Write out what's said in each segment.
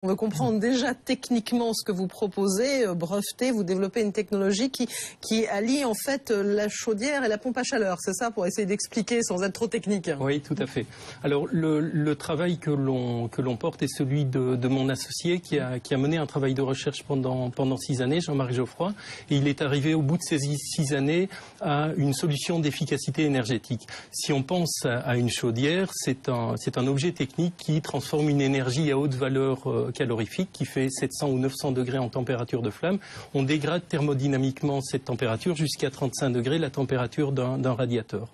On veut comprendre déjà techniquement ce que vous proposez, breveter, vous développez une technologie qui allie en fait la chaudière et la pompe à chaleur, c'est ça, pour essayer d'expliquer sans être trop technique? Oui, tout à fait. Alors le travail que l'on porte est celui de mon associé qui a mené un travail de recherche pendant 6 années, Jean-Marc Geoffroy, et il est arrivé au bout de ces 6 années à une solution d'efficacité énergétique. Si on pense à une chaudière, c'est un objet technique qui transforme une énergie à haute valeur calorifique qui fait 700 ou 900 degrés en température de flamme. On dégrade thermodynamiquement cette température jusqu'à 35 degrés, la température d'un radiateur.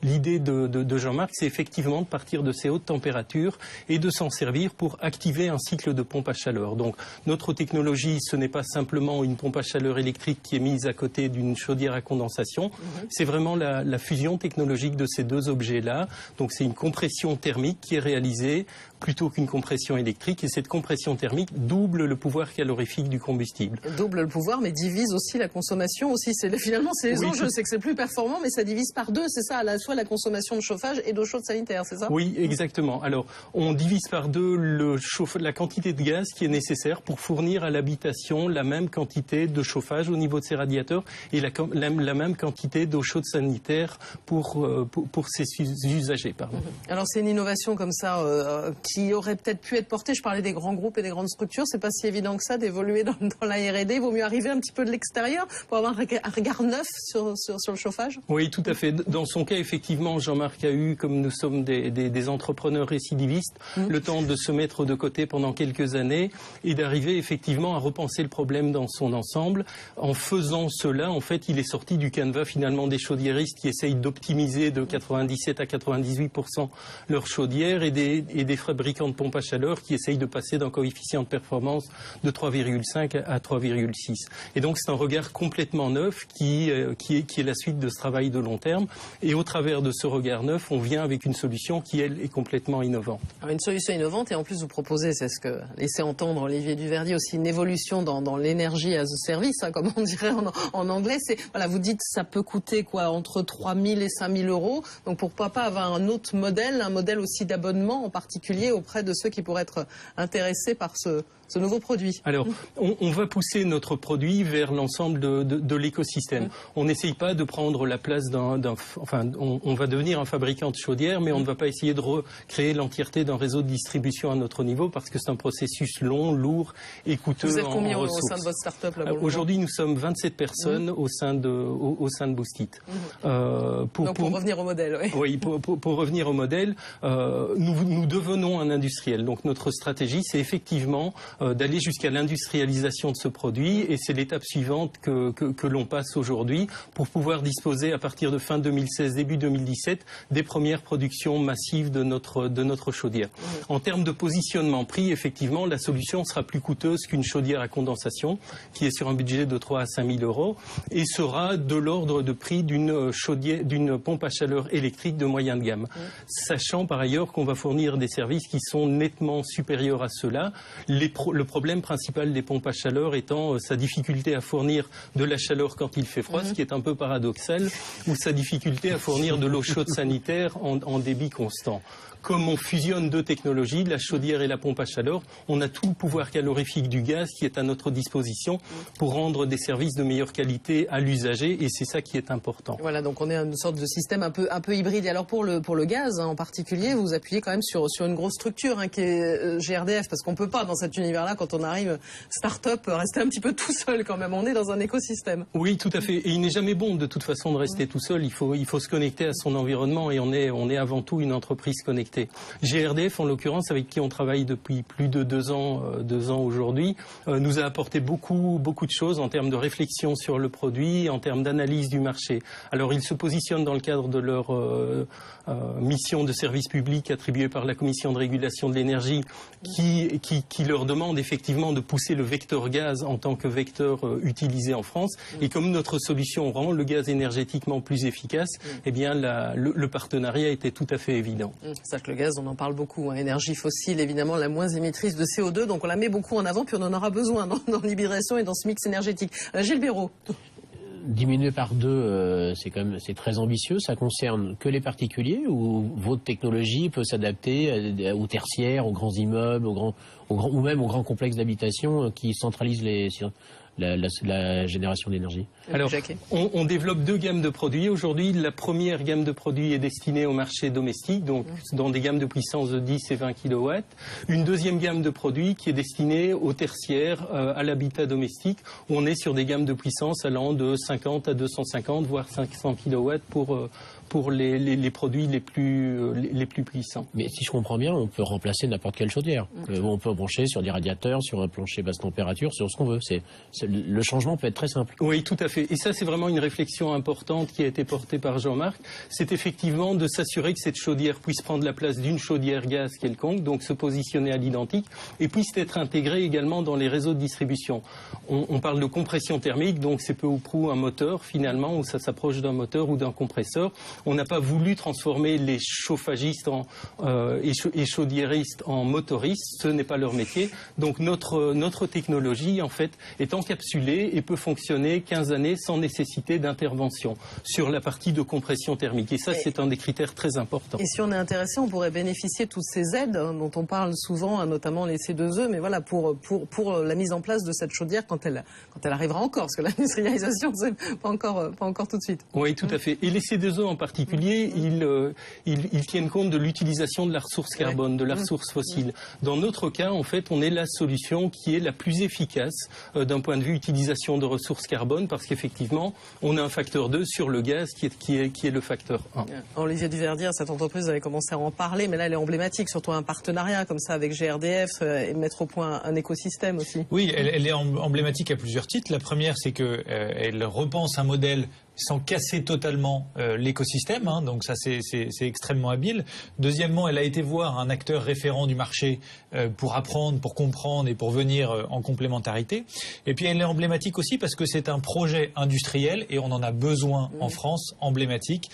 L'idée de Jean-Marc, c'est effectivement de partir de ces hautes températures et de s'en servir pour activer un cycle de pompe à chaleur. Donc notre technologie, ce n'est pas simplement une pompe à chaleur électrique qui est mise à côté d'une chaudière à condensation, c'est vraiment la fusion technologique de ces deux objets-là. Donc c'est une compression thermique qui est réalisée plutôt qu'une compression électrique, et cette compression thermique double le pouvoir calorifique du combustible. Double le pouvoir, mais divise aussi la consommation aussi. Finalement, c'est les enjeux, c'est que c'est plus performant, mais ça divise par deux, c'est ça, à la fois la consommation de chauffage et d'eau chaude sanitaire, c'est ça? Oui, exactement. Alors, on divise par deux la quantité de gaz qui est nécessaire pour fournir à l'habitation la même quantité de chauffage au niveau de ses radiateurs et la même quantité d'eau chaude sanitaire pour ses usagers. Pardon. Alors, c'est une innovation comme ça qui aurait peut-être pu être portée. Je parlais des grands groupes et des grandes structures. C'est pas si évident que ça d'évoluer dans la R&D. Il vaut mieux arriver un petit peu de l'extérieur pour avoir un regard neuf sur le chauffage. Oui, tout à fait. Dans son cas, effectivement, Jean-Marc a eu, comme nous sommes des entrepreneurs récidivistes, le temps de se mettre de côté pendant quelques années et d'arriver effectivement à repenser le problème dans son ensemble. En faisant cela, en fait, il est sorti du canevas finalement des chaudiéristes qui essayent d'optimiser de 97 à 98% leurs chaudières et des fabricants de pompes à chaleur qui essayent de passer d'un coefficient de performance de 3,5 à 3,6. Et donc c'est un regard complètement neuf qui est la suite de ce travail de long terme. Et au travers de ce regard neuf, on vient avec une solution qui, elle, est complètement innovante. Alors une solution innovante, et en plus vous proposez, c'est ce que laissait entendre Olivier Duverdier, aussi une évolution dans l'énergie as a service, hein, comme on dirait en anglais. Voilà, vous dites ça peut coûter quoi, entre 3 000 et 5 000 euros. Donc pourquoi pas avoir un autre modèle, un modèle aussi d'abonnement en particulier auprès de ceux qui pourraient être intéressés par ce nouveau produit? Alors, on va pousser notre produit vers l'ensemble de l'écosystème. On n'essaye pas de prendre la place on va devenir un fabricant de chaudières, mais on ne va pas essayer de recréer l'entièreté d'un réseau de distribution à notre niveau parce que c'est un processus long, lourur et coûteux. Vous êtes combien en au sein de votre start-up là? Aujourd'hui, nous sommes 27 personnes au sein de Boostit. Pour revenir au modèle, oui. Oui, pour revenir au modèle, nous devenons un industriel. Donc notre stratégie, c'est effectivement d'aller jusqu'à l'industrialisation de ce produit, et c'est l'étape suivante que l'on passe aujourd'hui pour pouvoir disposer à partir de fin 2016, début 2017 des premières productions massives de notre chaudière. En termes de positionnement prix, effectivement, la solution sera plus coûteuse qu'une chaudière à condensation qui est sur un budget de 3 à 5 000 euros et sera de l'ordre de prix d'une pompe à chaleur électrique de moyenne gamme. Sachant par ailleurs qu'on va fournir des services qui sont nettement supérieurs à ceux-là. Le problème principal des pompes à chaleur étant sa difficulté à fournir de la chaleur quand il fait froid, ce qui est un peu paradoxal, ou sa difficulté à fournir de l'eau chaude sanitaire en débit constant. Comme on fusionne deux technologies, la chaudière et la pompe à chaleur, on a tout le pouvoir calorifique du gaz qui est à notre disposition pour rendre des services de meilleure qualité à l'usager, et c'est ça qui est important. Voilà, donc on est une sorte de système un peu hybride. Et alors pour le gaz en particulier, vous appuyez quand même sur une grosse structure qui est GRDF, parce qu'on peut pas dans cet univers-là, quand on arrive start-up, rester un petit peu tout seul quand même. On est dans un écosystème. Oui, tout à fait. Et il n'est jamais bon de toute façon de rester tout seul. Il faut se connecter à son environnement, et on est avant tout une entreprise connectée. GRDF, en l'occurrence, avec qui on travaille depuis plus de 2 ans aujourd'hui, nous a apporté beaucoup de choses en termes de réflexion sur le produit, en termes d'analyse du marché. Alors, ils se positionnent dans le cadre de leur mission de service public attribuée par la Commission de régulation de l'énergie, qui leur demande effectivement de pousser le vecteur gaz en tant que vecteur utilisé en France. Et comme notre solution rend le gaz énergétiquement plus efficace, eh bien le partenariat était tout à fait évident. Le gaz, on en parle beaucoup, hein. Énergie fossile, évidemment, la moins émettrice de CO2, donc on la met beaucoup en avant, puis on en aura besoin dans l'hybridation et dans ce mix énergétique. Gilles Béraud. Diminuer par 2, c'est très ambitieux. Ça concerne que les particuliers, ou votre technologie peut s'adapter aux tertiaires, aux grands immeubles, ou même aux grands complexes d'habitation qui centralisent la génération d'énergie? Alors, on développe 2 gammes de produits. Aujourd'hui, la première gamme de produits est destinée au marché domestique, donc dans des gammes de puissance de 10 et 20 kW. Une deuxième gamme de produits qui est destinée au tertiaire, à l'habitat domestique, où on est sur des gammes de puissance allant de 50 à 250, voire 500 kW pour les produits les plus puissants. Mais si je comprends bien, on peut remplacer n'importe quelle chaudière. On peut brancher sur des radiateurs, sur un plancher basse température, sur ce qu'on veut. Le changement peut être très simple. Oui, tout à fait. Et ça, c'est vraiment une réflexion importante qui a été portée par Jean-Marc. C'est effectivement de s'assurer que cette chaudière puisse prendre la place d'une chaudière gaz quelconque, donc se positionner à l'identique, et puisse être intégrée également dans les réseaux de distribution. On parle de compression thermique, donc c'est peu ou prou un moteur finalement, où ça s'approche d'un moteur ou d'un compresseur. On n'a pas voulu transformer les chauffagistes et chaudiéristes en motoristes, ce n'est pas leur métier. Donc notre technologie, en fait, est encapsulée et peut fonctionner 15 années sans nécessité d'intervention sur la partie de compression thermique. Et ça, c'est un des critères très importants. Et si on est intéressé, on pourrait bénéficier de toutes ces aides dont on parle souvent, notamment les C2E, mais voilà, pour la mise en place de cette chaudière quand elle arrivera encore, parce que l'industrialisation, c'est pas encore tout de suite. Oui, tout à fait. Et les C2E en particulier, ils tiennent compte de l'utilisation de la ressource carbone, de la ressource fossile. Dans notre cas, en fait, on est la solution qui est la plus efficace d'un point de vue utilisation de ressources carbone, parce qu'effectivement, on a un facteur 2 sur le gaz qui est le facteur 1. Olivier Duverdier, cette entreprise, vous avez commencé à en parler, mais là, elle est emblématique, surtout un partenariat comme ça avec GRDF, et mettre au point un écosystème aussi. Oui, elle est emblématique à plusieurs titres. La première, c'est qu'elle repense un modèle sans casser totalement l'écosystème, hein, donc ça c'est extrêmement habile. Deuxièmement, elle a été voir un acteur référent du marché pour apprendre, pour comprendre et pour venir en complémentarité. Et puis elle est emblématique aussi parce que c'est un projet industriel et on en a besoin en France, emblématique,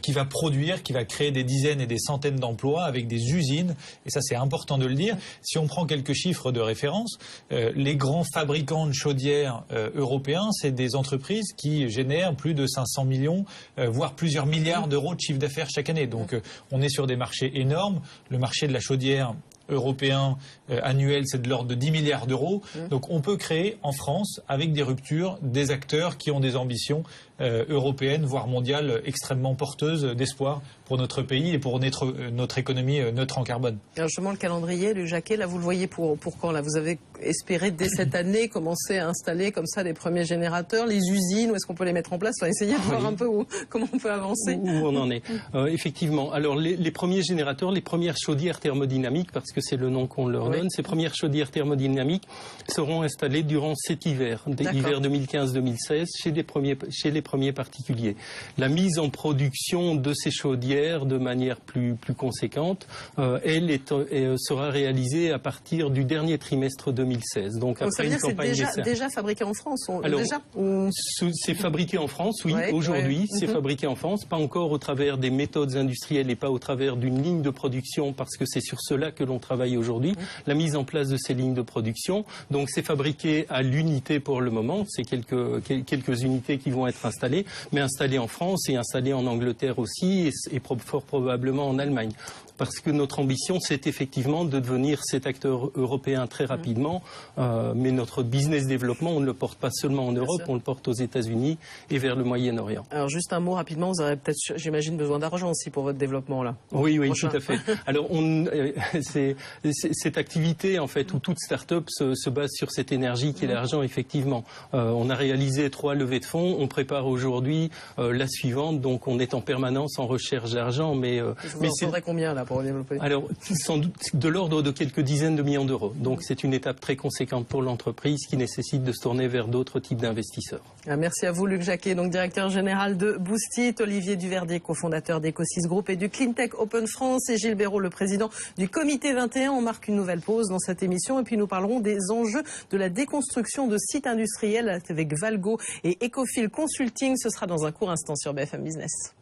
qui va produire, qui va créer des dizaines et des centaines d'emplois avec des usines, et ça c'est important de le dire. Si on prend quelques chiffres de référence, les grands fabricants de chaudières européens, c'est des entreprises qui génèrent plus de 500 millions, voire plusieurs milliards d'euros de chiffre d'affaires chaque année. Donc on est sur des marchés énormes. Le marché de la chaudière européen annuel, c'est de l'ordre de 10 milliards d'euros. Donc on peut créer en France, avec des ruptures, des acteurs qui ont des ambitions européennes, voire mondiales, extrêmement porteuses d'espoir pour notre pays et pour notre économie neutre en carbone. Alors justement, le calendrier, Luc Jacquet, là, vous le voyez pour quand là? Vous avez espéré dès cette année commencer à installer comme ça les premiers générateurs, les usines, où est-ce qu'on peut les mettre en place? On va essayer de voir un peu comment on peut avancer. Où on en est. Effectivement. Alors les premiers générateurs, les premières chaudières thermodynamiques, parce que c'est le nom qu'on leur donne, ces premières chaudières thermodynamiques seront installées durant cet hiver, l'hiver 2015-2016, chez les premiers particuliers. La mise en production de ces chaudières de manière plus conséquente, sera réalisée à partir du dernier trimestre 2016. Donc après une campagne d'essai. C'est déjà fabriqué en France? Alors, c'est fabriqué en France, oui. Aujourd'hui, c'est fabriqué en France, pas encore au travers des méthodes industrielles et pas au travers d'une ligne de production, parce que c'est sur cela que l'on travaille aujourd'hui, la mise en place de ces lignes de production. Donc c'est fabriqué à l'unité pour le moment, c'est quelques unités qui vont être installées, mais installées en France et installées en Angleterre aussi, et fort probablement en Allemagne. Parce que notre ambition, c'est effectivement de devenir cet acteur européen très rapidement, mais notre business développement, on ne le porte pas seulement en Europe, on le porte aux États-Unis et vers le Moyen-Orient. Alors juste un mot rapidement, vous aurez peut-être, j'imagine, besoin d'argent aussi pour votre développement là. Oui, tout à fait. Alors cette activité, en fait, où toute start-up se base sur cette énergie qui est l'argent, effectivement. On a réalisé 3 levées de fonds, on prépare aujourd'hui la suivante, donc on est en permanence en recherche d'argent, mais il faudrait combien là pour développer? Alors, sans doute de l'ordre de quelques dizaines de millions d'euros. Donc c'est une étape très conséquente pour l'entreprise qui nécessite de se tourner vers d'autres types d'investisseurs. Merci à vous, Luc Jacquet, donc directeur général de Boostit, Olivier Duverdier, cofondateur d'Ecosys Group et du Cleantech Open France, et Gilles Béraud, le président du Comité 21. On marque une nouvelle pause dans cette émission et puis nous parlerons des enjeux de la déconstruction de sites industriels avec Valgo et Ecofil Consulting. Ce sera dans un court instant sur BFM Business.